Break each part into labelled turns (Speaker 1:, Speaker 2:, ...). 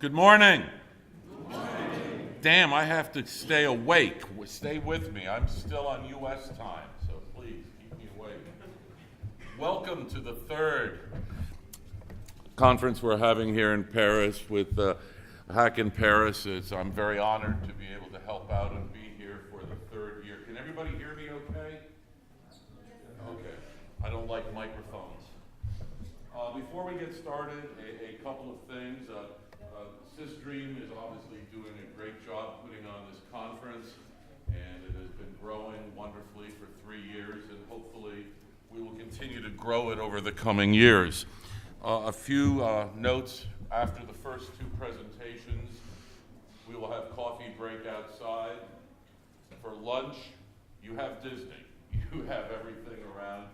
Speaker 1: Good morning. Good morning. Damn, I have to stay awake. Stay with me. I'm still on U.S. time, so please keep me awake. Welcome to the third conference we're having here in Paris with Hack in Paris. I'm very honored to be able to help out and be here for the third year. Can everybody hear me okay? Okay. I don't like microphones. Before we get started, a couple of things. SysDream is obviously doing a great job putting on this conference, and it has been growing wonderfully for 3 years, and hopefully we will continue to grow it over the coming years. A few notes after the first two presentations. We will have coffee break outside. For lunch, you have Disney. You have everything around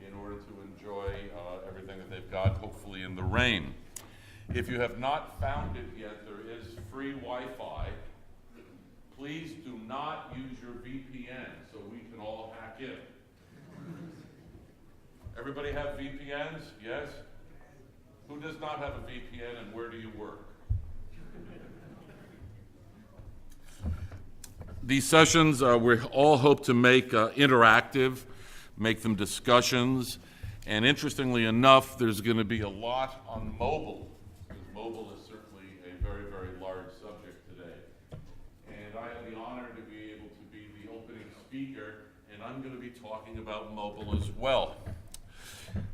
Speaker 1: in order to enjoy everything that they've got, hopefully in the rain. If you have not found it yet, there is free Wi-Fi. Please do not use your VPN so we can all hack in. Everybody have VPNs? Yes? Who does not have a VPN, and where do you work? These sessions we all hope to make interactive, make them discussions, and interestingly enough, there's going to be a lot on mobile, because mobile is certainly a very, very large subject today. And I have the honor to be able to be the opening speaker, and I'm going to be talking about mobile as well.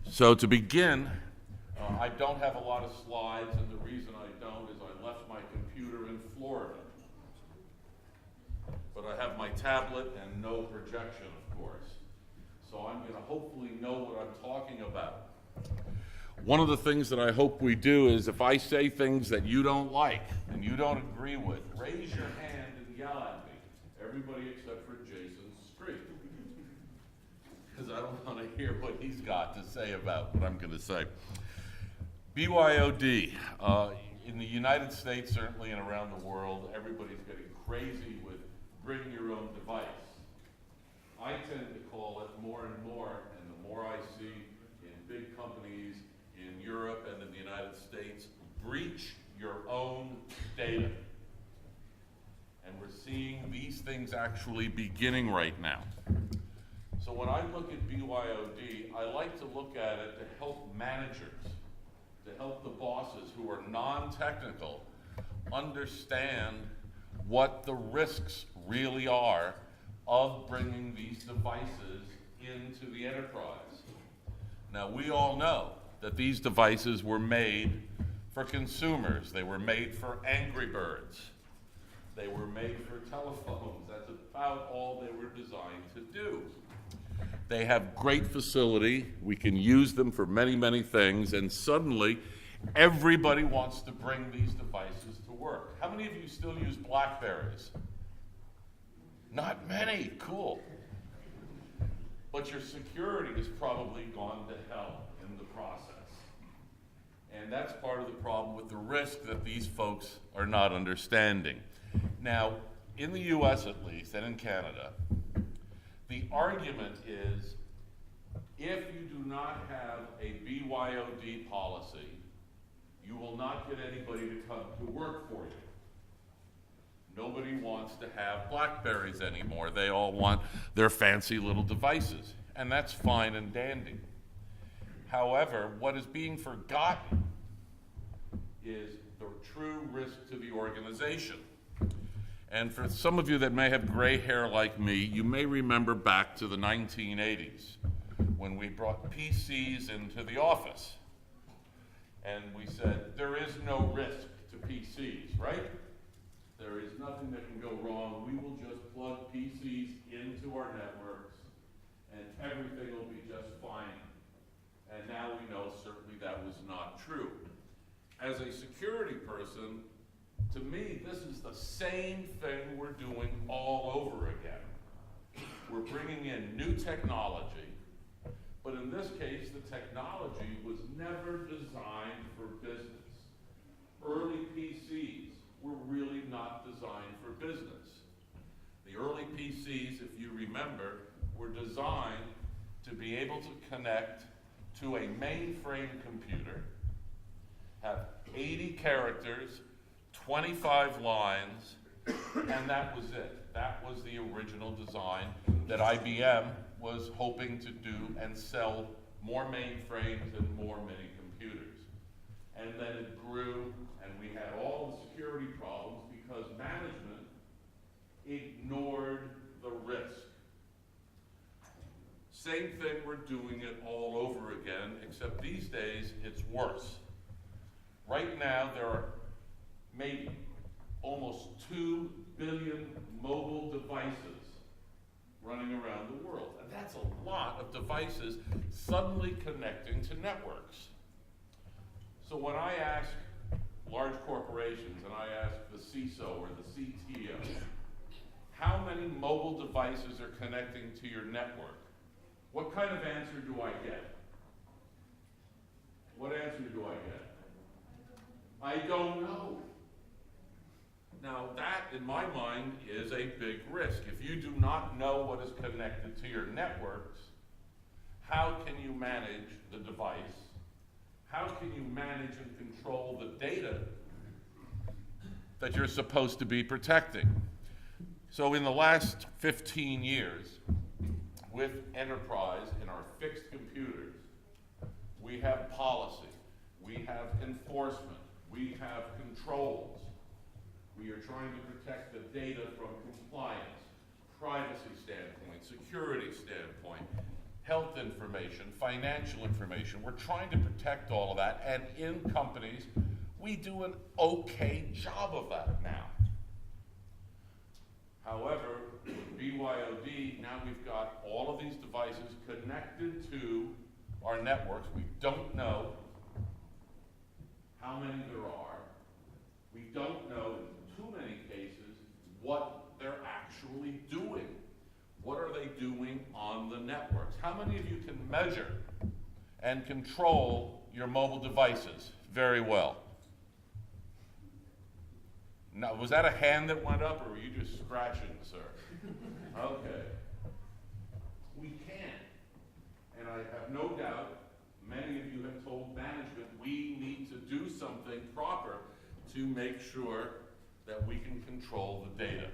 Speaker 1: So to begin, I don't have a lot of slides, and the reason I don't is I left my computer in Florida. But I have my tablet and no projection, of course. So I'm going to hopefully know what I'm talking about. One of the things that I hope we do is if I say things that you don't like and you don't agree with, raise your hand and yell at me. Everybody except for Jason Street. Because I don't want to hear what he's got to say about what I'm going to say. BYOD. In the United States, certainly, and around the world, everybody's getting crazy with bring your own device. I tend to call it more and more, and the more I see in big companies in Europe and in the United States, breach your own data. And we're seeing these things actually beginning right now. So when I look at BYOD, I like to look at it to help managers, to help the bosses who are non-technical understand what the risks really are of bringing these devices into the enterprise. Now, we all know that these devices were made for consumers. They were made for Angry Birds. They were made for telephones. That's about all they were designed to do. They have great facility. We can use them for many, many things, and suddenly everybody wants to bring these devices to work. How many of you still use BlackBerries? Not many. Cool. But your security has probably gone to hell in the process. And that's part of the problem with the risk that these folks are not understanding. Now, in the US at least, and in Canada, the argument is if you do not have a BYOD policy, you will not get anybody to come to work for you. Nobody wants to have BlackBerries anymore. They all want their fancy little devices, and that's fine and dandy. However, what is being forgotten is the true risk to the organization. And for some of you that may have gray hair like me, you may remember back to the 1980s when we brought PCs into the office. And we said, there is no risk to PCs, right? There is nothing that can go wrong. We will just plug PCs into our networks and everything will be just fine. And now we know certainly that was not true. As a security person, to me, this is the same thing we're doing all over again. We're bringing in new technology, but in this case, the technology was never designed for business. Early PCs were really not designed for business. The early PCs, if you remember, were designed to be able to connect to a mainframe computer, have 80 characters 25 lines, and that was it. That was the original design that IBM was hoping to do and sell more mainframes and more mini computers. And then it grew, and we had all the security problems because management ignored the risk. Same thing, we're doing it all over again, except these days it's worse. Right now there are maybe almost 2 billion mobile devices running around the world. And that's a lot of devices suddenly connecting to networks. So when I ask large corporations and I ask the CISO or the CTO, how many mobile devices are connecting to your network? What kind of answer do I get? What answer do I get? I don't know. Now that, in my mind, is a big risk. If you do not know what is connected to your networks, how can you manage the device? How can you manage and control the data that you're supposed to be protecting? So in the last 15 years, with enterprise in our fixed computers, we have policy, we have enforcement, we have controls. We are trying to protect the data from compliance, privacy standpoint, security standpoint, health information, financial information. We're trying to protect all of that, and in companies, we do an okay job of that now. However, with BYOD, now we've got all of these devices connected to our networks. We don't know how many there are. We don't know, in too many cases, what they're actually doing. What are they doing on the networks? How many of you can measure and control your mobile devices very well? Now, was that a hand that went up, or were you just scratching, sir? Okay. We can. And I have no doubt many of you have told management we need to do something proper to make sure that we can control the data.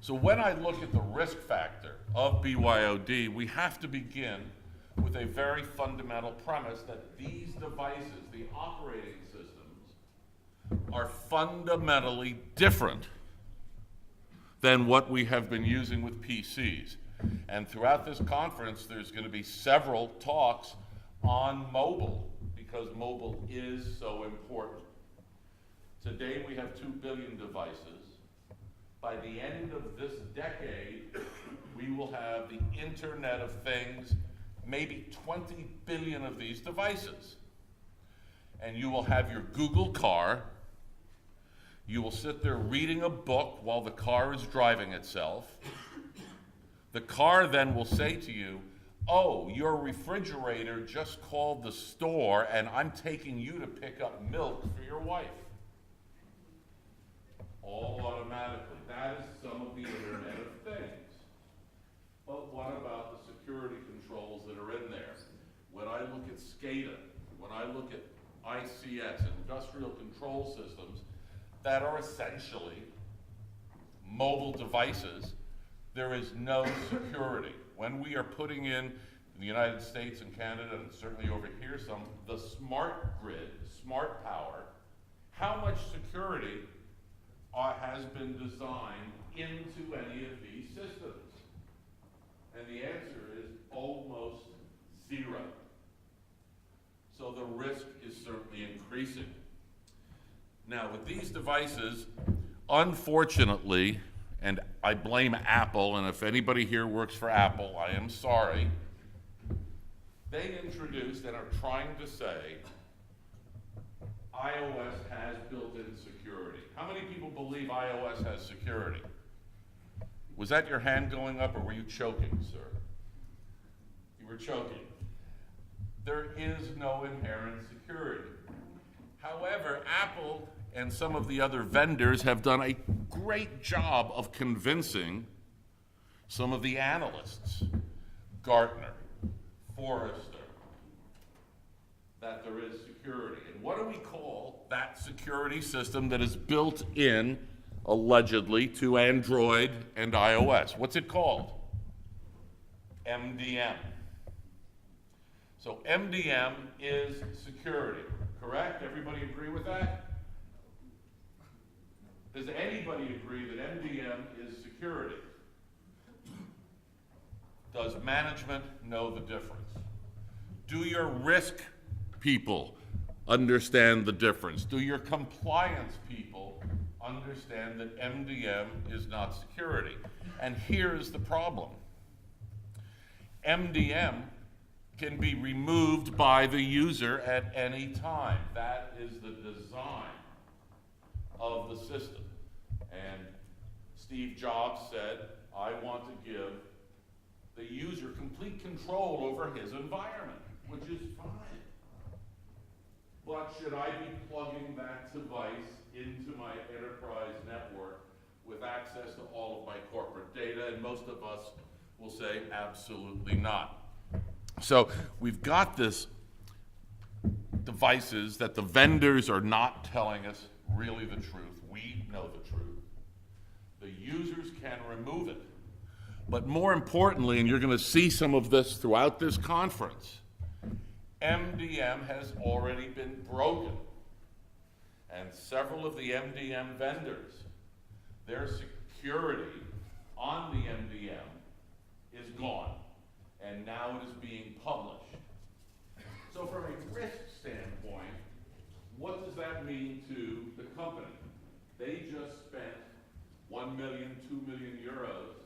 Speaker 1: So when I look at the risk factor of BYOD, we have to begin with a very fundamental premise that these devices, the operating systems, are fundamentally different than what we have been using with PCs. And throughout this conference, there's going to be several talks on mobile, because mobile is so important. Today we have 2 billion devices. By the end of this decade, we will have the Internet of Things, maybe 20 billion of these devices. And you will have your Google car. You will sit there reading a book while the car is driving itself. The car then will say to you, oh, your refrigerator just called the store and I'm taking you to pick up milk for your wife. All automatically. That is some of the Internet of Things. But what about the security controls that are in there? When I look at SCADA, when I look at ICS, industrial control systems, that are essentially mobile devices, there is no security. When we are putting in the United States and Canada, and certainly over here some, the smart grid, smart power, how much security has been designed into any of these systems? And the answer is almost zero. So the risk is certainly increasing. Now with these devices, unfortunately, and I blame Apple, and if anybody here works for Apple, I am sorry, they introduced and are trying to say iOS has built-in security. How many people believe iOS has security? Was that your hand going up, or were you choking, sir? You were choking. There is no inherent security. However, Apple and some of the other vendors have done a great job of convincing some of the analysts, Gartner, Forrester, that there is security. And what do we call that security system that is built in, allegedly, to Android and iOS. What's it called? MDM. So MDM is security, correct? Everybody agree with that? Does anybody agree that MDM is security? Does management know the difference? Do your risk people understand the difference? Do your compliance people understand that MDM is not security? And here's the problem. MDM can be removed by the user at any time. That is the design of the system. And Steve Jobs said, I want to give the user complete control over his environment, which is fine. But should I be plugging that device into my enterprise network with access to all of my corporate data? And most of us will say absolutely not. So we've got this devices that the vendors are not telling us really the truth. We know the truth. The users can remove it. But more importantly, and you're going to see some of this throughout this conference, MDM has already been broken. And several of the MDM vendors, their security on the MDM is gone. And now it is being published. So from a risk standpoint, what does that mean to the company? They just spent 1 million, 2 million euros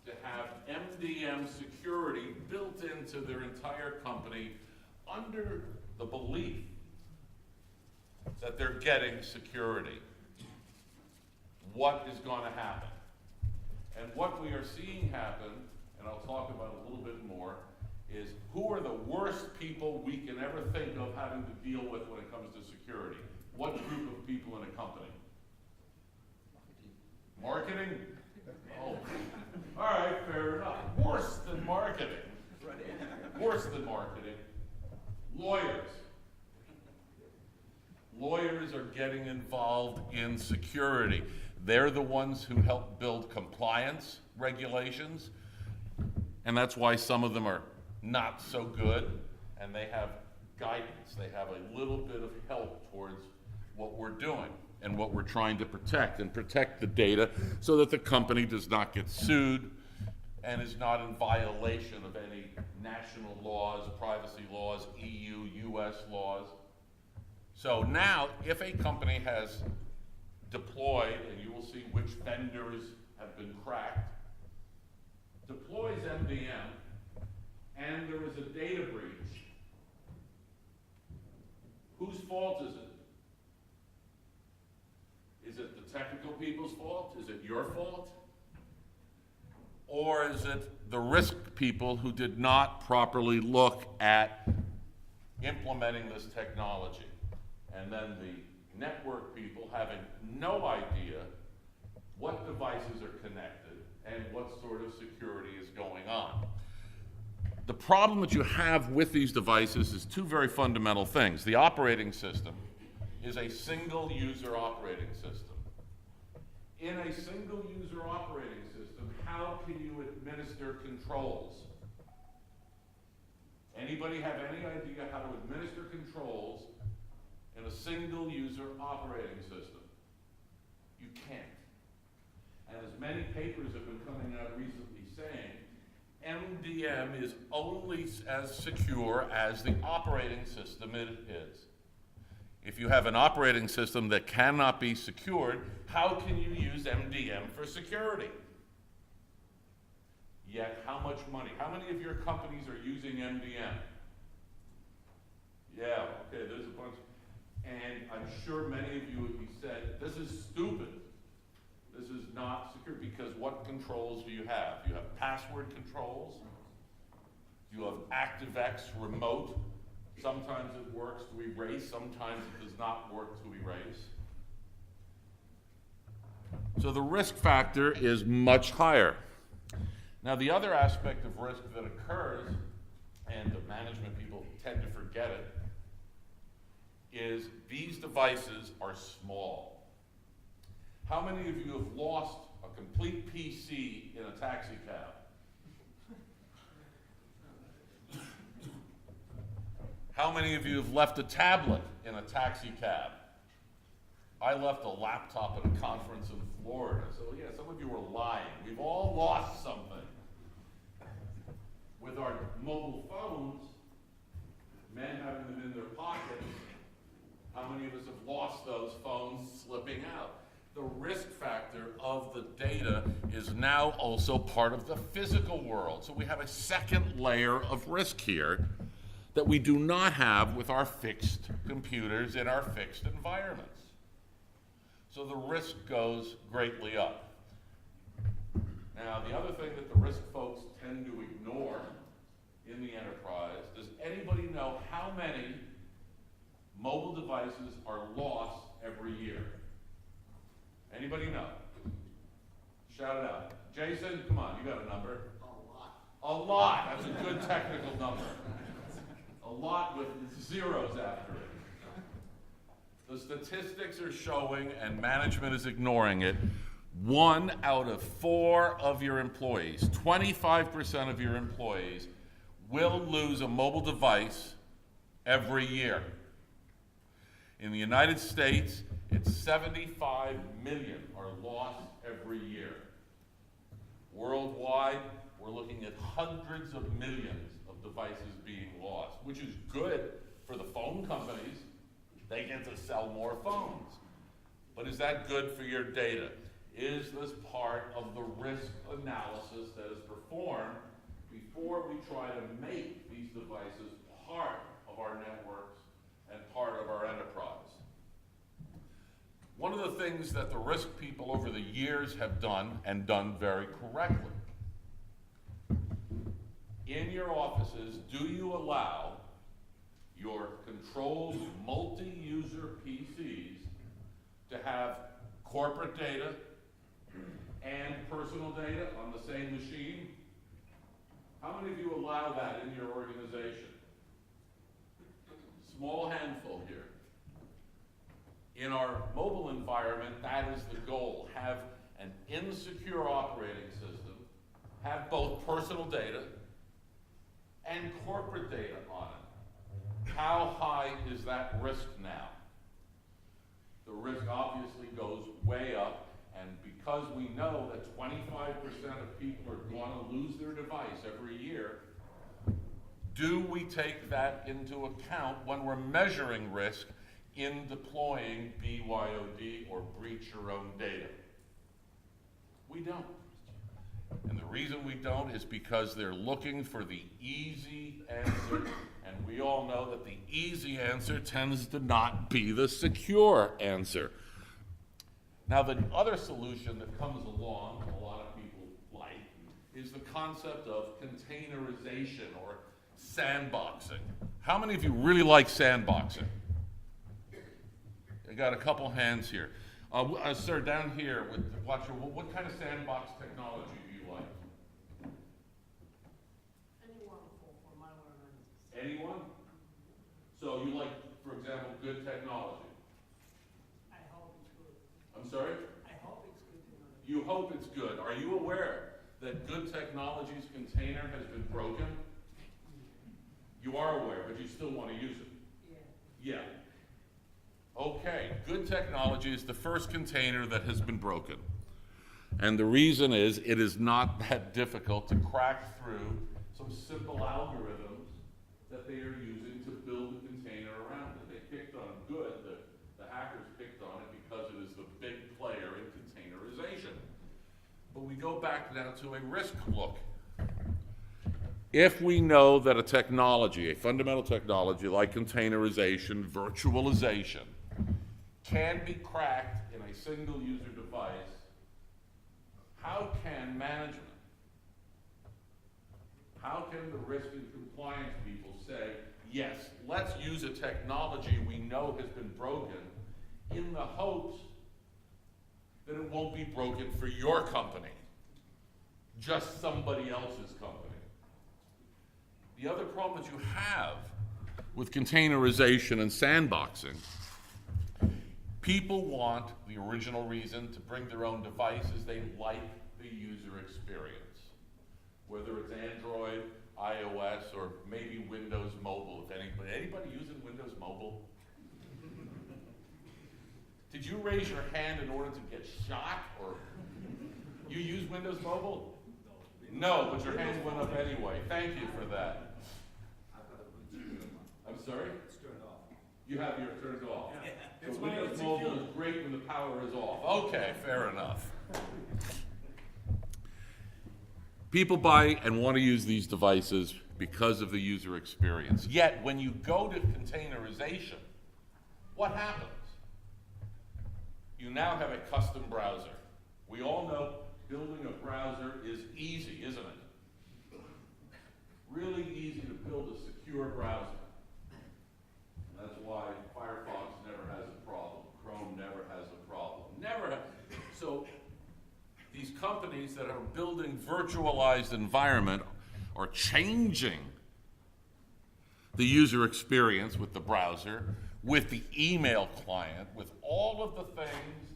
Speaker 1: to have MDM security built into their entire company under the belief that they're getting security. What is going to happen? And what we are seeing happen, and I'll talk about a little bit more, is who are the worst people we can ever think of having to deal with when it comes to security? What group of people in a company? Marketing? Oh, all right, fair enough. Worse than marketing. Worse than marketing. Lawyers. Lawyers are getting involved in security. They're the ones who help build compliance regulations, and that's why some of them are not so good, and they have guidance. They have a little bit of help towards what we're doing and what we're trying to protect, and protect the data so that the company does not get sued and is not in violation of any national laws, privacy laws, EU, US laws. So now, if a company has deployed, and you will see which vendors have been cracked, deploys MDM, and there is a data breach, whose fault is it? Is it the technical people's fault? Is it your fault? Or is it the risk people who did not properly look at implementing this technology? And then the network people having no idea what devices are connected and what sort of security is going on. The problem that you have with these devices is two very fundamental things. The operating system is a single user operating system. In a single user operating system, how can you administer controls? Anybody have any idea how to administer controls in a single user operating system? You can't. And as many papers have been coming out recently saying, MDM is only as secure as the operating system it is. If you have an operating system that cannot be secured, how can you use MDM for security? Yet, how much money? How many of your companies are using MDM? Yeah, okay, there's a bunch. And I'm sure many of you would be said, this is stupid. This is not secure, because what controls do you have? You have password controls. You have ActiveX remote. Sometimes it works to erase, sometimes it does not work to erase. So the risk factor is much higher. Now the other aspect of risk that occurs, and the management people tend to forget it, is these devices are small. How many of you have lost a complete PC in a taxi cab? How many of you have left a tablet in a taxi cab? I left a laptop at a conference in Florida, so yeah, some of you were lying. We've all lost something. With our mobile phones, men having them in their pockets, how many of us have lost those phones slipping out? The risk factor of the data is now also part of the physical world. So we have a second layer of risk here that we do not have with our fixed computers in our fixed environments. So the risk goes greatly up. Now, the other thing that the risk folks tend to ignore in the enterprise, does anybody know how many mobile devices are lost every year? Anybody know? Shout it out. Jason, come on, you got a number. A lot. A lot. That's a good technical number. A lot with zeros after it. The statistics are showing, and management is ignoring it, 1 out of 4 of your employees, 25% of your employees, will lose a mobile device every year. In the United States, it's 75 million are lost every year. Worldwide, we're looking at hundreds of millions of devices being lost, which is good for the phone companies. They get to sell more phones. But is that good for your data? Is this part of the risk analysis that is performed before we try to make these devices part of our networks and part of our enterprise? One of the things that the risk people over the years have done, and done very correctly, in your offices, do you allow your controlled multi-user PCs to have corporate data and personal data on the same machine? How many of you allow that in your organization? Small handful here. In our mobile environment, that is the goal. Have an insecure operating system, have both personal data and corporate data on it. How high is that risk now? The risk obviously goes way up, and because we know that 25% of people are going to lose their device every year, do we take that into account when we're measuring risk in deploying BYOD or breach your own data? We don't. And the reason we don't is because they're looking for the easy answer, and we all know that the easy answer tends to not be the secure answer. Now, the other solution that comes along, a lot of people like, is the concept of containerization or sandboxing. How many of you really like sandboxing? I got a couple hands here. Sir, down here, what kind of sandbox technology do you like?
Speaker 2: Anyone for my learners.
Speaker 1: Anyone? So you like, for example, good technology?
Speaker 2: I hope it's good.
Speaker 1: I'm sorry?
Speaker 2: I hope it's good technology.
Speaker 1: You hope it's good. Are you aware that good technology's container has been broken? You are aware, but you still want to use it?
Speaker 2: Yeah.
Speaker 1: Yeah. Okay, good technology is the first container that has been broken. And the reason is it is not that difficult to crack through some simple algorithms that they are using to build a container around it. They picked on good, the hackers picked on it because it is the big player in containerization. But we go back now to a risk look. If we know that a technology, a fundamental technology like containerization, virtualization, can be cracked in a single user device, how can management, how can the risk and compliance people say, yes, let's use a technology we know has been broken in the hopes that it won't be broken for your company, just somebody else's company? The other problem that you have with containerization and sandboxing, people want the original reason to bring their own devices. They like the user experience. Whether it's Android, iOS, or maybe Windows Mobile, if anybody using Windows Mobile? Did you raise your hand in order to get shot, or you use Windows Mobile? No, but your hand went up anyway. Thank you for that. I'm sorry?
Speaker 3: It's turned off.
Speaker 1: You have your turned off.
Speaker 3: Yeah.
Speaker 1: So
Speaker 3: That's why
Speaker 1: Windows
Speaker 3: it's
Speaker 1: Mobile
Speaker 3: secure.
Speaker 1: is great when the power is off. Okay, fair enough. People buy and want to use these devices because of the user experience. Yet, when you go to containerization, what happens? You now have a custom browser. We all know building a browser is easy, isn't it? Really easy to build a secure browser. And that's why Firefox never has a problem. Chrome never has a problem. So these companies that are building virtualized environment are changing the user experience with the browser, with the email client, with all of the things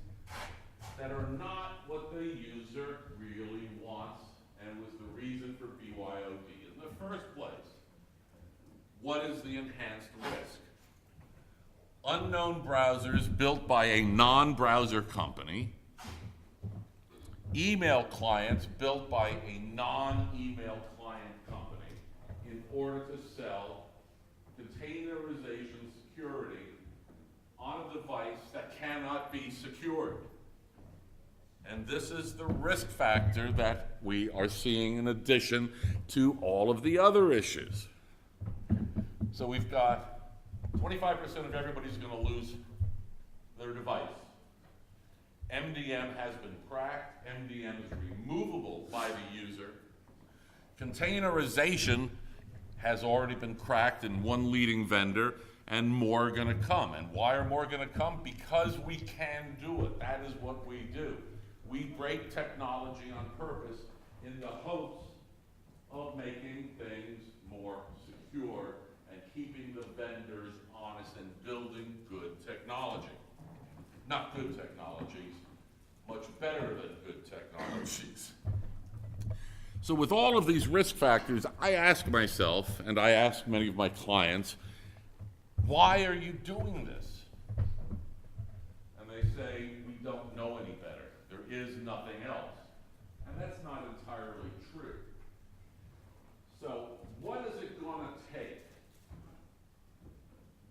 Speaker 1: that are not what the user really wants and was the reason for BYOD in the first place. What is the enhanced risk? Unknown browsers built by a non-browser company, email clients built by a non-email client company in order to sell containerization security on a device that cannot be secured. And this is the risk factor that we are seeing in addition to all of the other issues. So we've got 25% of everybody's going to lose their device. MDM has been cracked. MDM is removable by the user. Containerization has already been cracked in one leading vendor, and more are going to come. And why are more going to come? Because we can do it. That is what we do. We break technology on purpose in the hopes of making things more secure and keeping the vendors honest and building good technology. Not good technologies, much better than good technologies. So with all of these risk factors, I ask myself, and I ask many of my clients, why are you doing this? And they say, we don't know any better. There is nothing else. And that's not entirely true. So what is it going to take?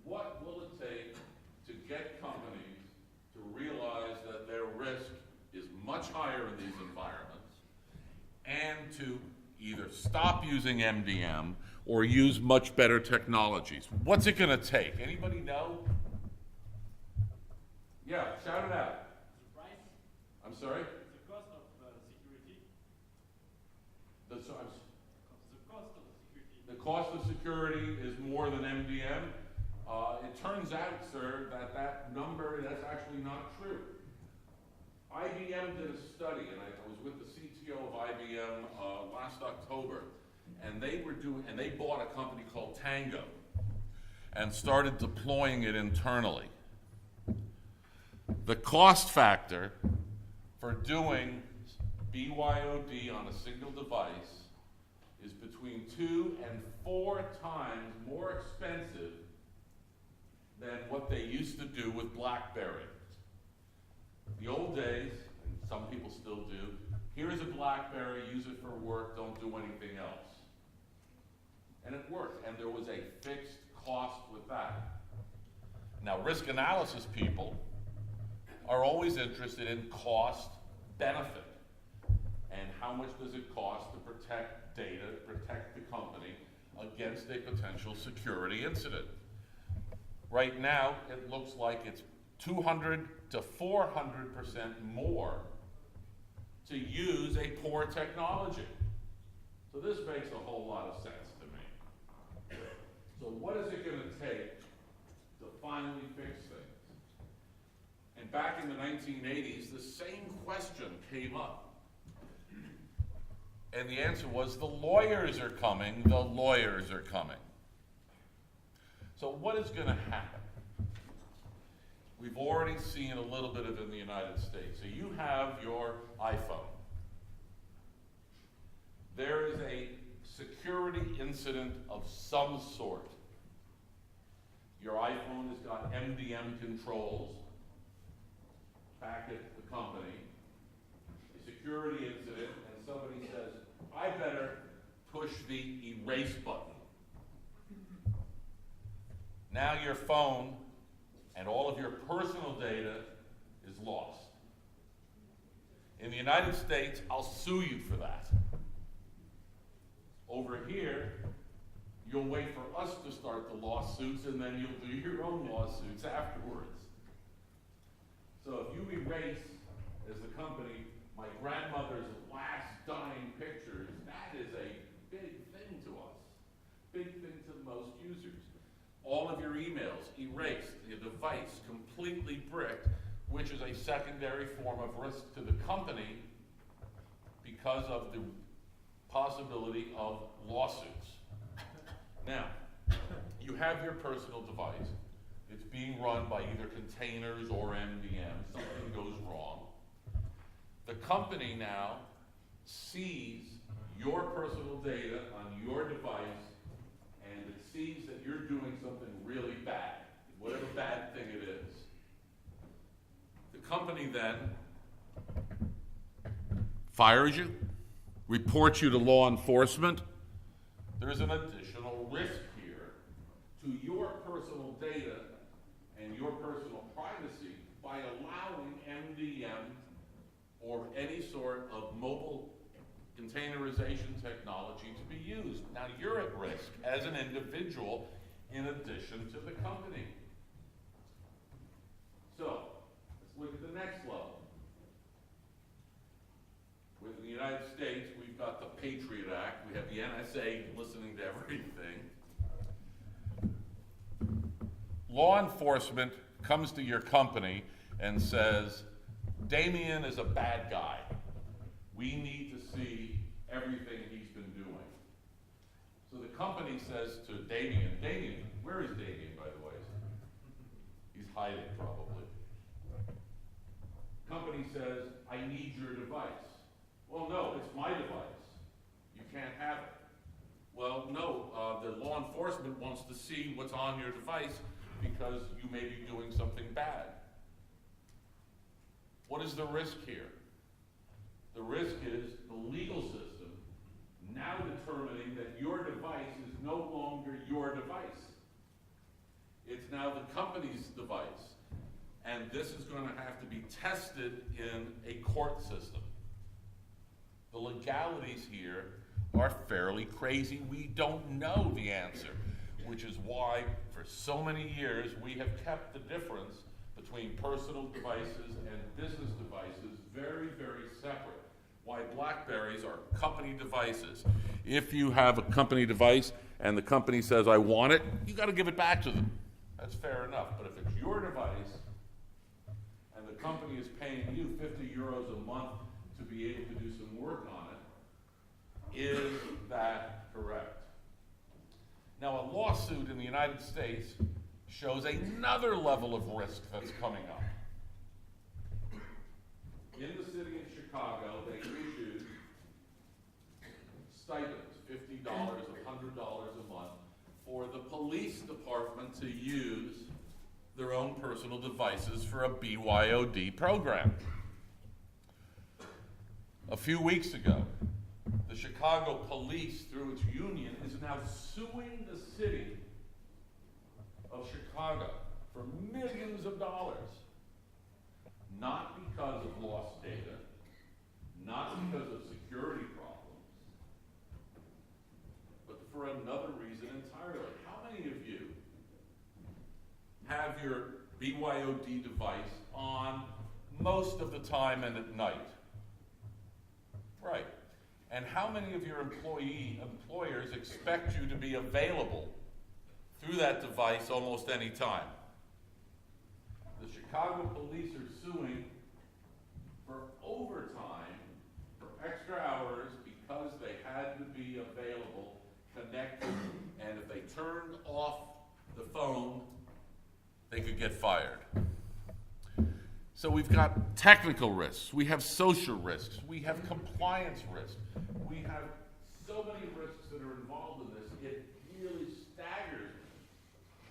Speaker 1: What will it take to get companies to realize that their risk is much higher in these environments and to either stop using MDM or use much better technologies? What's it going to take? Anybody know? Yeah, shout it out.
Speaker 2: The price,
Speaker 1: I'm sorry?
Speaker 2: the cost of security,
Speaker 1: The, so I'm,
Speaker 2: the cost of security.
Speaker 1: the cost of security is more than MDM. It turns out, sir, that number, that's actually not true. IBM did a study, and I was with the CTO of IBM last October, and they bought a company called Tango and started deploying it internally. The cost factor for doing BYOD on a single device is between 2 and 4 times more expensive than what they used to do with BlackBerry. The old days, and some people still do, here's a BlackBerry, use it for work, don't do anything else. And it worked, and there was a fixed cost with that. Now, risk analysis people are always interested in cost benefit. And how much does it cost to protect data, protect the company against a potential security incident? Right now, it looks like it's 200 to 400% more to use a poor technology. So this makes a whole lot of sense to me. So what is it going to take to finally fix things? And back in the 1980s, the same question came up. And the answer was, the lawyers are coming, the lawyers are coming. So So what is going to happen? We've already seen a little bit of it in the United States. So you have your iPhone. There is a security incident of some sort. Your iPhone has got MDM controls back at the company, a security incident, and somebody says, I better push the erase button. Now your phone and all of your personal data is lost. In the United States, I'll sue you for that. Over here, you'll wait for us to start the lawsuits, and then you'll do your own lawsuits afterwards. So if you erase, as the company, my grandmother's last dying pictures, that is a big thing to us, big thing to most users. All of your emails erased, the device completely bricked, which is a secondary form of risk to the company because of the possibility of lawsuits. Now, you have your personal device. It's being run by either containers or MDM. Something goes wrong. The company now sees your personal data on your device, and it sees that you're doing something really bad, whatever bad thing it is. The company then fires you, reports you to law enforcement. There's an additional risk here to your personal data and your personal privacy by allowing MDM or any sort of mobile containerization technology to be used. Now you're at risk as an individual in addition to the company. So let's look at the next level. Within the United States, we've got the Patriot Act. We have the NSA listening to everything. Law enforcement comes to your company and says, Damien is a bad guy. We need to see everything he's been doing. So the company says to Damien, where is Damien, by the way? He's hiding, probably. Company says, I need your device. Well, no, it's my device. You can't have it. Well, no, the law enforcement wants to see what's on your device because you may be doing something bad. What is the risk here? The risk is the legal system now determining that your device is no longer your device. It's now the company's device. And this is going to have to be tested in a court system. The legalities here are fairly crazy. We don't know the answer, which is why for so many years we have kept the difference between personal devices and business devices very, very separate. Why BlackBerries are company devices. If you have a company device and the company says, I want it, you got to give it back to them. That's fair enough. But if it's your device and the company is paying you 50 euros a month to be able to do some work on it, is that correct? Now, a lawsuit in the United States shows another level of risk that's coming up. In the city of Chicago, they issued stipends, $50, $100 a month, for the police department to use their own personal devices for a BYOD program. A few weeks ago, the Chicago police, through its union, is now suing the city of Chicago for millions of dollars. Not because of lost data, not because of security problems, but for another reason entirely. How many of you have your BYOD device on most of the time and at night? Right. And how many of your employers expect you to be available through that device almost any time? The Chicago police are suing for overtime, for extra hours, because they had to be available, connected, and if they turned off the phone So we've got technical risks, we have social risks, we have compliance risks, we have so many risks that are involved in this, it really staggers me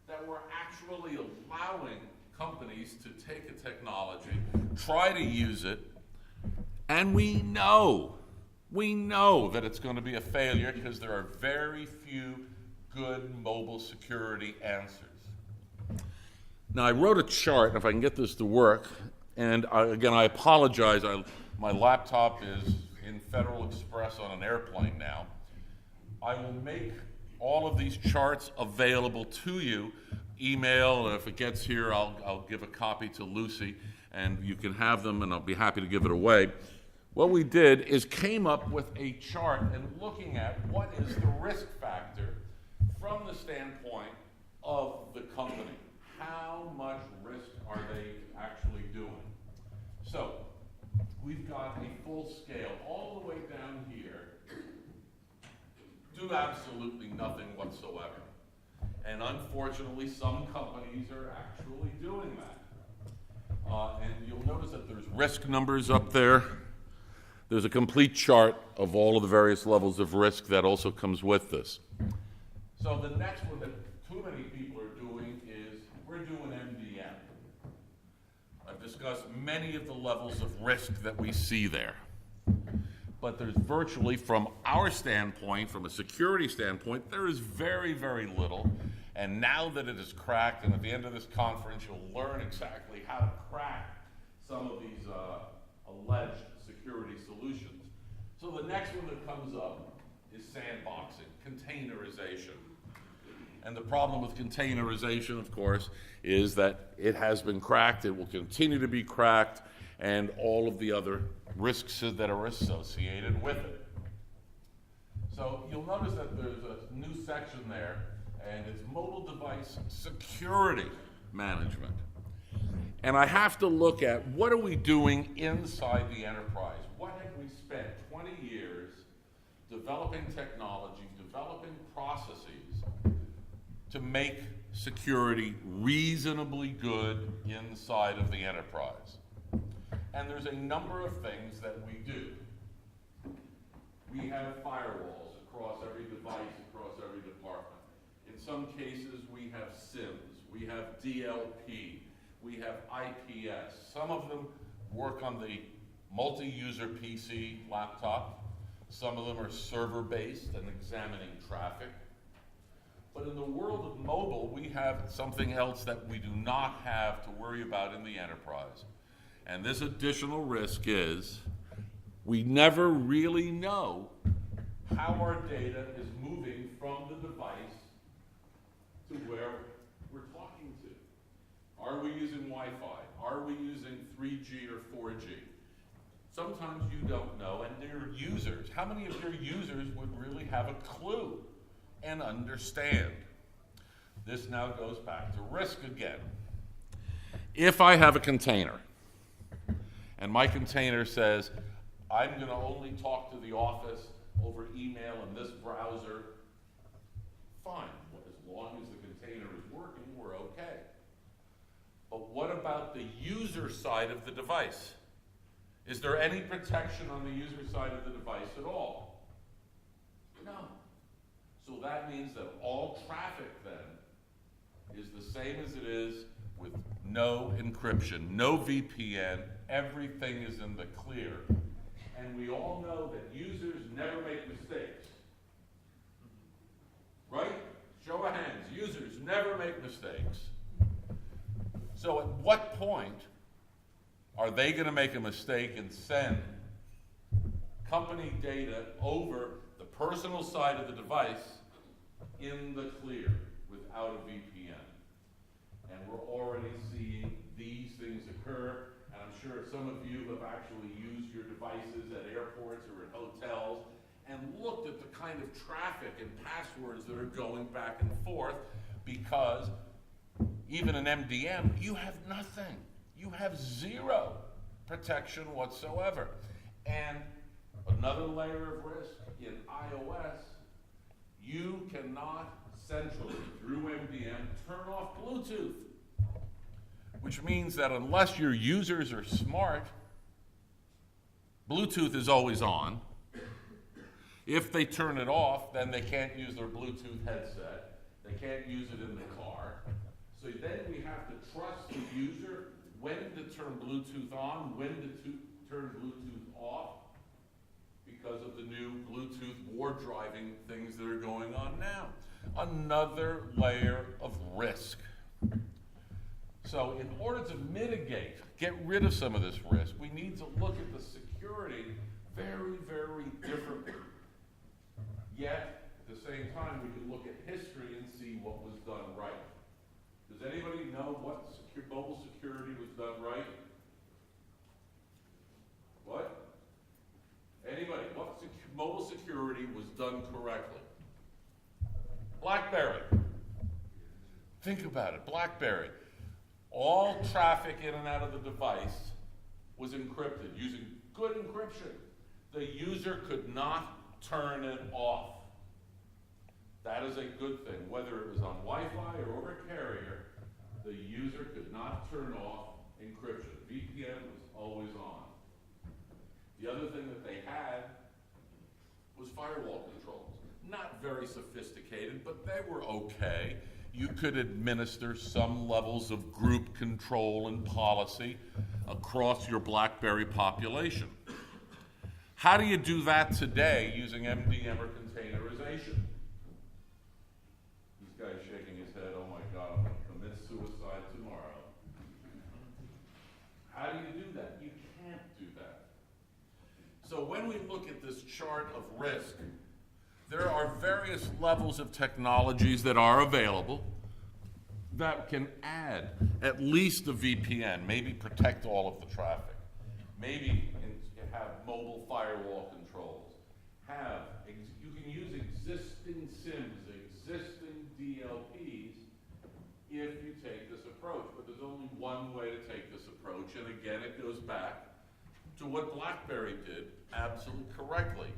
Speaker 1: that we're actually allowing companies to take a technology, try to use it, and we know that it's going to be a failure because there are very few good mobile security answers. Now, I wrote a chart, if I can get this to work, and again, I apologize. My laptop is in Federal Express on an airplane now. I will make all of these charts available to you. Email, and if it gets here, I'll give a copy to Lucy, and you can have them, and I'll be happy to give it away. What we did is came up with a chart and looking at what is the risk factor from the standpoint of the company. How much risk are they actually doing? So we've got a full scale all the way down here. Do absolutely nothing whatsoever. And unfortunately, some companies are actually doing that. And you'll notice that there's risk numbers up there. There's a complete chart of all of the various levels of risk that also comes with this. So the next one that too many people are doing is we're doing MDM. I've discussed many of the levels of risk that we see there. But there's virtually, from our standpoint, from a security standpoint, there is very, very little. And now that it is cracked, and at the end of this conference, you'll learn exactly how to crack some of these alleged security solutions. So the next one that comes up is sandboxing, containerization. And the problem with containerization, of course, is that it has been cracked, it will continue to be cracked, and all of the other risks that are associated with it. So you'll notice that there's a new section there, and it's mobile device security management. And I have to look at what are we doing inside the enterprise? What have we spent 20 years developing technology, developing processes to make security reasonably good inside of the enterprise? And there's a number of things that we do. We have firewalls across every device, across every department. In some cases, we have SIMs, we have DLP, we have IPS. Some of them work on the multi-user PC laptop. Some of them are server-based and examining traffic. But in the world of mobile, we have something else that we do not have to worry about in the enterprise. And this additional risk is we never really know how our data is moving from the device to where we're talking to. Are we using Wi-Fi? Are we using 3G or 4G? Sometimes you don't know, and they're users. How many of your users would really have a clue and understand? This now goes back to risk again. If I have a container, and my container says, I'm going to only talk to the office over email and this browser, fine. As long as the container is working, we're okay. But what about the user side of the device? Is there any protection on the user side of the device at all? No. So that means that all traffic then is the same as it is with no encryption, no VPN, everything is in the clear. And we all know that users never make mistakes. Right? Show of hands, users never make mistakes. So at what point are they going to make a mistake and send company data over the personal side of the device in the clear without a VPN? And we're already seeing these things occur. And I'm sure some of you have actually used your devices at airports or at hotels and looked at the kind of traffic and passwords that are going back and forth, because even in MDM, you have nothing. You have zero protection whatsoever. And another layer of risk in iOS, you cannot centrally, through MDM, turn off Bluetooth. which means that unless your users are smart, Bluetooth is always on. If they turn it off, then they can't use their Bluetooth headset. They can't use it in the car. So then we have to trust the user when to turn Bluetooth on, when to turn Bluetooth off, because of the new Bluetooth war driving things that are going on now. Another layer of risk. So in order to mitigate, get rid of some of this risk, we need to look at the security very, very differently. Yet, at the same time, we can look at history and see what was done right. Does anybody know what mobile security was done right? What? Anybody? What mobile security was done correctly? BlackBerry. Think about it. BlackBerry. All traffic in and out of the device was encrypted using good encryption. The user could not turn it off. That is a good thing. Whether it was on Wi-Fi or over a carrier, the user could not turn off encryption. VPN was always on. The other thing that they had was firewall controls. Not very sophisticated, but they were okay. You could administer some levels of group control and policy across your BlackBerry population. How do you do that today using MDM or containerization? This guy's shaking his head, oh my God, I'm going to commit suicide tomorrow. How do you do that? You can't do that. So when we look at this chart of risk, there are various levels of technologies that are available that can add at least a VPN, maybe protect all of the traffic, maybe have mobile firewall controls, you can use existing SIMs, existing DLPs if you take this approach, but there's only one way to take this approach, and again it goes back to what BlackBerry did absolutely correctly.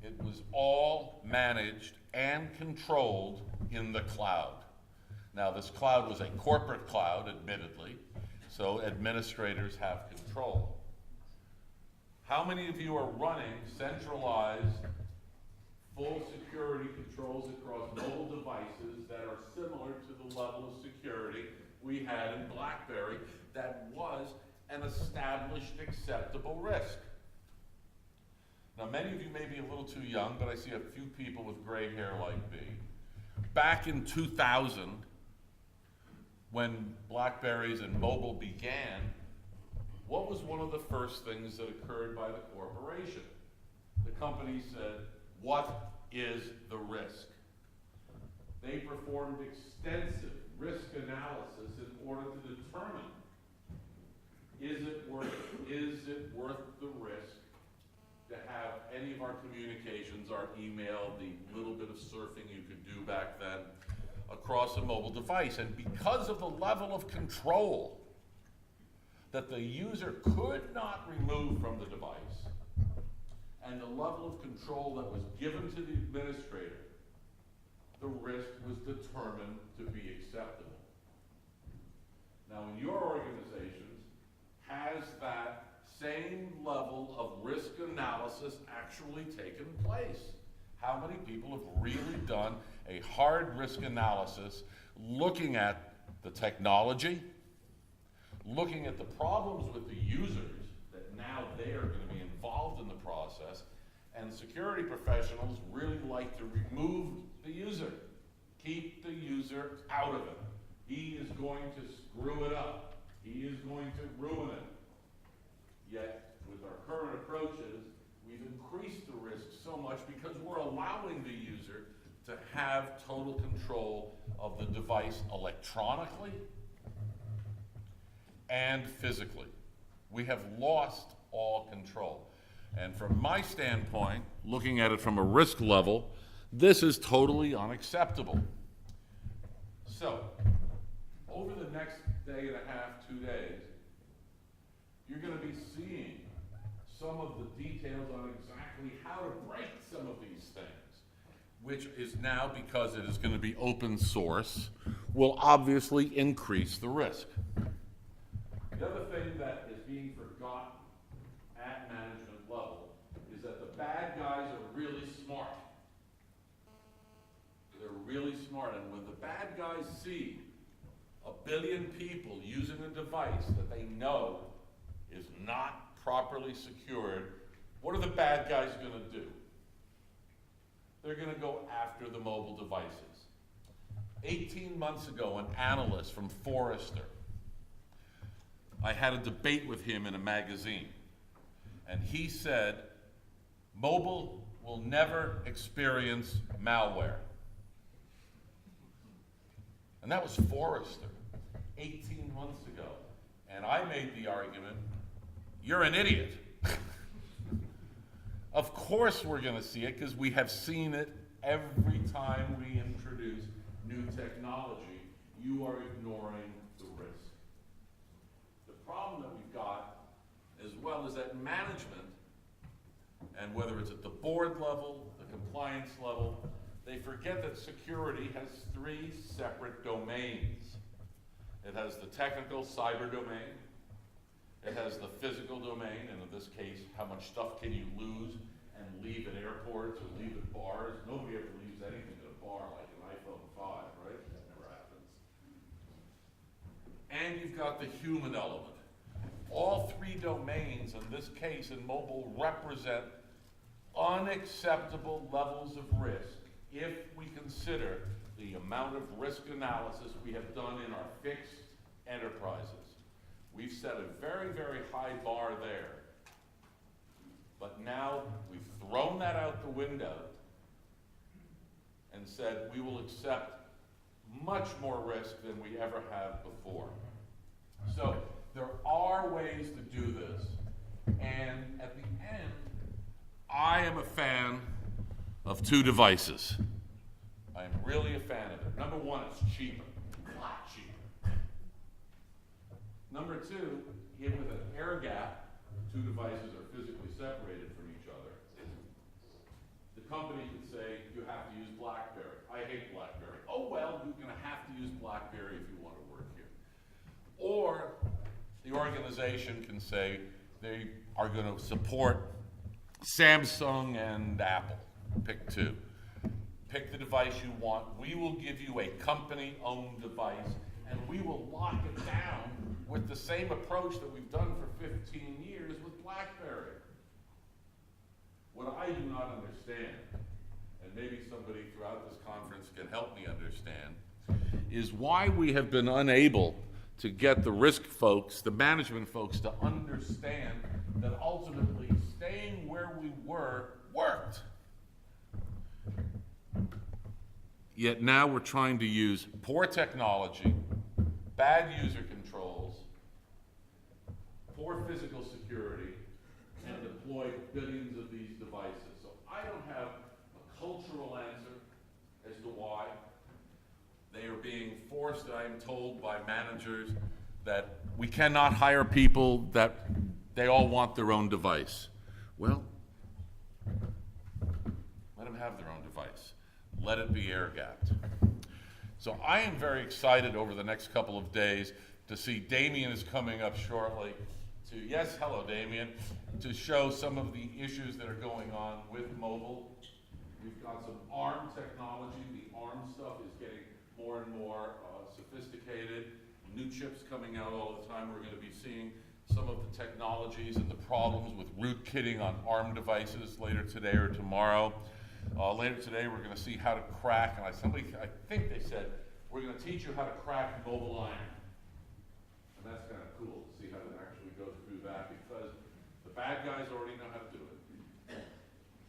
Speaker 1: It was all managed and controlled in the cloud. Now, this cloud was a corporate cloud, admittedly, so administrators have control. How many of you are running centralized, full security controls across mobile devices that are similar to the level of security we had in BlackBerry that was an established acceptable risk? Now, many of you may be a little too young, but I see a few people with gray hair like me. Back in 2000, when BlackBerries and mobile began, what was one of the first things that occurred by the corporation? The company said, what is the risk? They performed extensive risk analysis in order to determine, is it worth the risk to have any of our communications, our email, the little bit of surfing you could do back then, across a mobile device? And because of the level of control that the user could not remove from the device, and the level of control that was given to the administrator, the risk was determined to be acceptable. Now, in your organizations, has that same level of risk analysis actually taken place? How many people have really done a hard risk analysis looking at the technology, looking at the problems with the users, that now they are going to be involved in the process, and security professionals really like to remove the user, keep the user out of it. He is going to screw it up. He is going to ruin it. Yet, with our current approaches, we've increased the risk so much because we're allowing the user to have total control of the device electronically and physically. We have lost all control. And from my standpoint, looking at it from a risk level, this is totally unacceptable. So, over the next day and a half, 2 days, you're going to be seeing some of the details on exactly how to break some of these things, which is now, because it is going to be open source, will obviously increase the risk. The other thing that is being forgotten at management level is that the bad guys are really smart. They're really smart, and when the bad guys see 1 billion people using a device that they know is not properly secured, what are the bad guys going to do? They're going to go after the mobile devices. 18 months ago, an analyst from Forrester, I had a debate with him in a magazine, and he said, mobile will never experience malware. And that was Forrester, 18 months ago. And I made the argument, you're an idiot. Of course we're going to see it, because we have seen it every time we introduce new technology. You are ignoring the risk. The problem that we've got, as well, is that management, and whether it's at the board level, the compliance level, they forget that security has 3 separate domains. It has the technical cyber domain, it has the physical domain, and in this case, how much stuff can you lose and leave at airports or leave at bars. Nobody ever leaves anything at a bar like an iPhone 5, right? That never happens. And you've got the human element. All 3 domains, in this case, in mobile, represent unacceptable levels of risk if we consider the amount of risk analysis we have done in our fixed enterprises. We've set a very, very high bar there. But now we've thrown that out the window and said we will accept much more risk than we ever have before. So there are ways to do this. And at the end, I am a fan of 2 devices. I am really a fan of it. Number 1, it's cheaper, a lot cheaper. Number 2, with an air gap, 2 devices are physically separated from each other. The company could say, you have to use BlackBerry. I hate BlackBerry. Oh well, you're going to have to use BlackBerry if you want to work here. Or the organization can say they are going to support Samsung and Apple. Pick 2. Pick the device you want. We will give you a company-owned device, and we will lock it down with the same approach that we've done for 15 years with BlackBerry. What I do not understand, and maybe somebody throughout this conference can help me understand, is why we have been unable to get the risk folks, the management folks, to understand that ultimately staying where we were worked. Yet now we're trying to use poor technology, bad user controls, poor physical security, and deploy billions of these devices. So I don't have a cultural answer as to why. They are being forced, I am told, by managers that we cannot hire people that they all want their own device. Well, let them have their own device. Let it be air-gapped. So I am very excited over the next couple of days to see Damien is coming up shortly to, yes, hello Damien, to show some of the issues that are going on with mobile. We've got some ARM technology. The ARM stuff is getting more and more sophisticated. New chips coming out all the time. We're going to be seeing some of the technologies and the problems with rootkitting on ARM devices later today or tomorrow. Later today, we're going to see how to crack, and I think they said, we're going to teach you how to crack mobile iron. And that's kind of cool to see how to actually go through that, because the bad guys already know how to do it.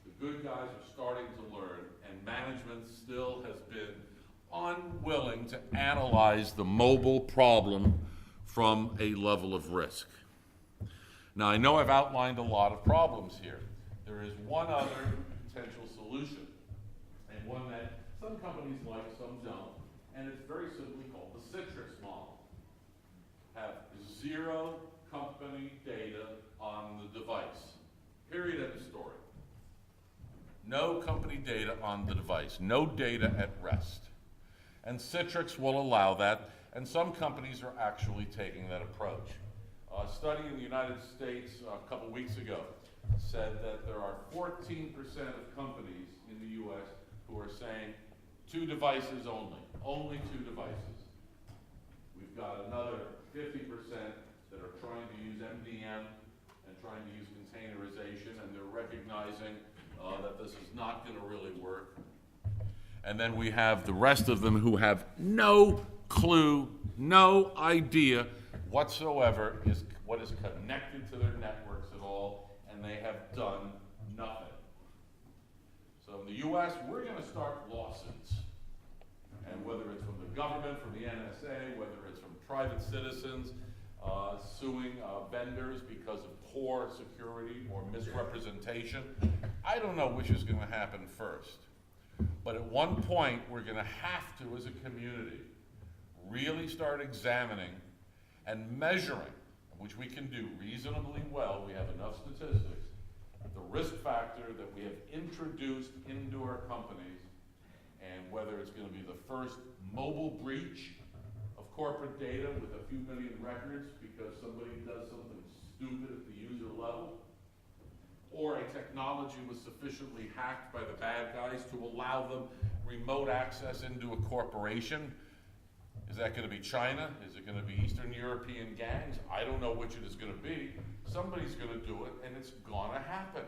Speaker 1: The good guys are starting to learn, and management still has been unwilling to analyze the mobile problem from a level of risk. Now, I know I've outlined a lot of problems here. There is one other potential solution, and one that some companies like, some don't, and it's very simply called the Citrix model. Have 0 company data on the device. Period, end of story. No company data on the device. No data at rest. And Citrix will allow that, and some companies are actually taking that approach. study in the United States a couple weeks ago said that there are 14% of companies in the US who are saying 2 devices only 2 devices. We've got another 50% that are trying to use MDM and trying to use containerization, and they're recognizing that this is not going to really work. And then we have the rest of them who have no clue, no idea whatsoever is what is connected to their networks at all, and they have done nothing. So in the US, we're going to start lawsuits. And whether it's from the government, from the NSA, whether it's from private citizens suing vendors because of poor security or misrepresentation, I don't know which is going to happen first. But at one point, we're going to have to, as a community, really start examining and measuring, which we can do reasonably well. We have enough statistics. The risk factor that we have introduced into our companies, and whether it's going to be the first mobile breach of corporate data with a few million records because somebody does something stupid at the user level, or a technology was sufficiently hacked by the bad guys to allow them remote access into a corporation. Is that going to be China? Is it going to be Eastern European gangs? I don't know which it is going to be. Somebody's going to do it, and it's going to happen.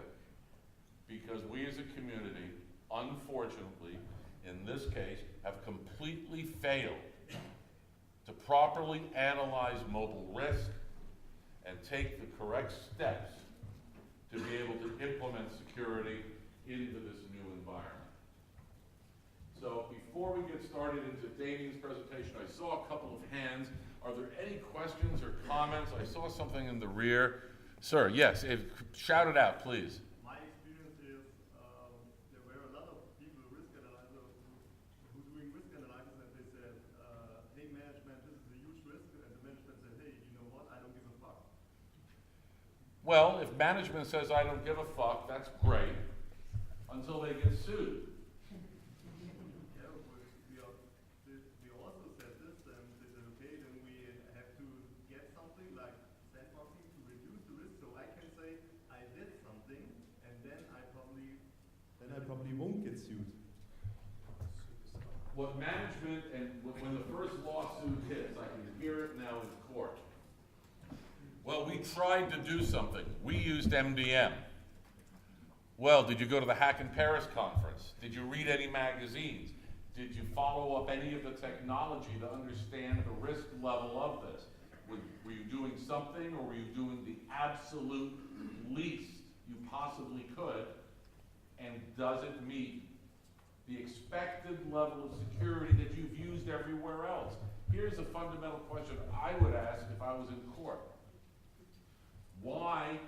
Speaker 1: Because we as a community, unfortunately, in this case, have completely failed to properly analyze mobile risk and take the correct steps to be able to implement security into this new environment. So before we get started into Damien's presentation, I saw a couple of hands. Are there any questions or comments? I saw something in the rear. Sir, yes, shout it out, please.
Speaker 3: My experience is there were a lot of people, risk analyzers, who doing risk analysis, and they said, hey management, this is a huge risk, and the management said, hey, you know what, I don't give a fuck.
Speaker 1: Well, if management says I don't give a fuck, that's great, until they get sued.
Speaker 3: Yeah, we also said this, and they said, okay, then we have to get something like sandboxing to reduce the risk, so I can say I did something, and then I probably won't get sued.
Speaker 1: What management, and when the first lawsuit hits, I can hear it now in court. Well, we tried to do something. We used MDM. Well, did you go to the Hack in Paris conference? Did you read any magazines? Did you follow up any of the technology to understand the risk level of this? Were you doing something, or were you doing the absolute least you possibly could? And does it meet the expected level of security that you've used everywhere else? Here's a fundamental question I would ask if I was in court. Why,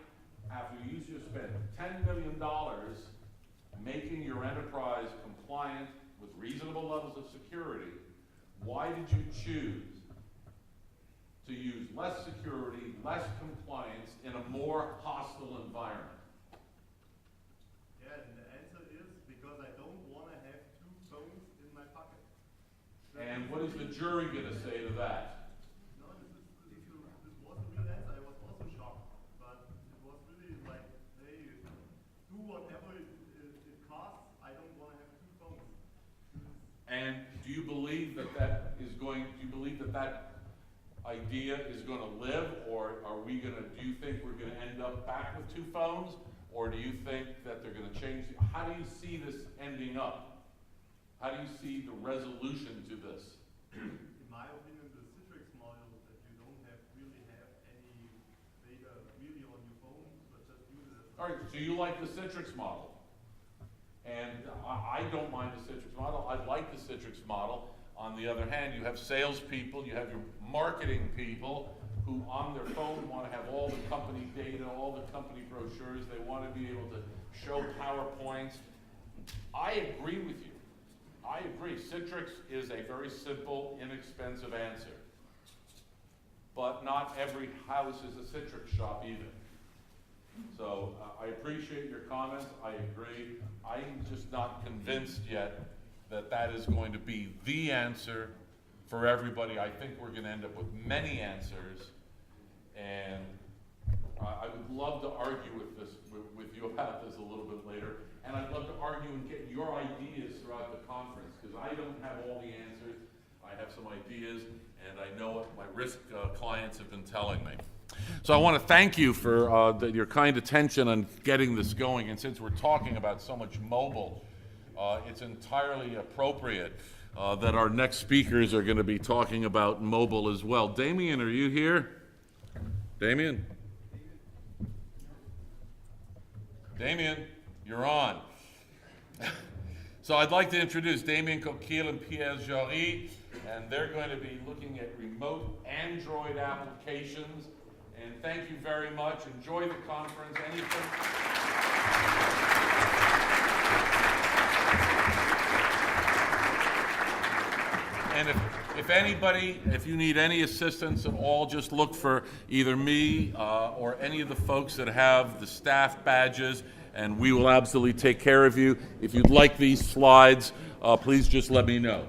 Speaker 1: after you just spent $10 million making your enterprise compliant with reasonable levels of security, why did you choose to use less security, less compliance in a more hostile environment?
Speaker 3: Yeah, and the answer is because I don't want to have 2 phones in my pocket.
Speaker 1: And what is the jury going to say to that?
Speaker 3: No, this was the real answer. I was also shocked, but it was really like, hey, do whatever it costs. I don't want to have 2 phones.
Speaker 1: And do you believe that that idea is going to live, or do you think we're going to end up back with 2 phones, or do you think that they're going to change? How do you see this ending up? How do you see the resolution to this?
Speaker 3: In my opinion, the Citrix model that you don't really have any data really on your phone, but just use it as.
Speaker 1: All right, so you like the Citrix model. And I don't mind the Citrix model. I like the Citrix model. On the other hand, you have salespeople, you have your marketing people who on their phone want to have all the company data, all the company brochures. They want to be able to show PowerPoints. I agree with you. I agree. Citrix is a very simple, inexpensive answer. But not every house is a Citrix shop either. So I appreciate your comments. I agree. I'm just not convinced yet that that is going to be the answer for everybody. I think we're going to end up with many answers, and I would love to argue with you about this a little bit later, and I'd love to argue and get your ideas throughout the conference, because I don't have all the answers. I have some ideas, and I know what my risk clients have been telling me. So I want to thank you for your kind attention on getting this going, and since we're talking about so much mobile, it's entirely appropriate that our next speakers are going to be talking about mobile as well. Damien, are you here? Damien? Damien, you're on. So I'd like to introduce Damien Coquille and Pierre Jory, and they're going to be looking at remote Android applications. And thank you very much. Enjoy the conference. Anything? And if you need any assistance at all, just look for either me or any of the folks that have the staff badges, and we will absolutely take care of you. If you'd like these slides, please just let me know.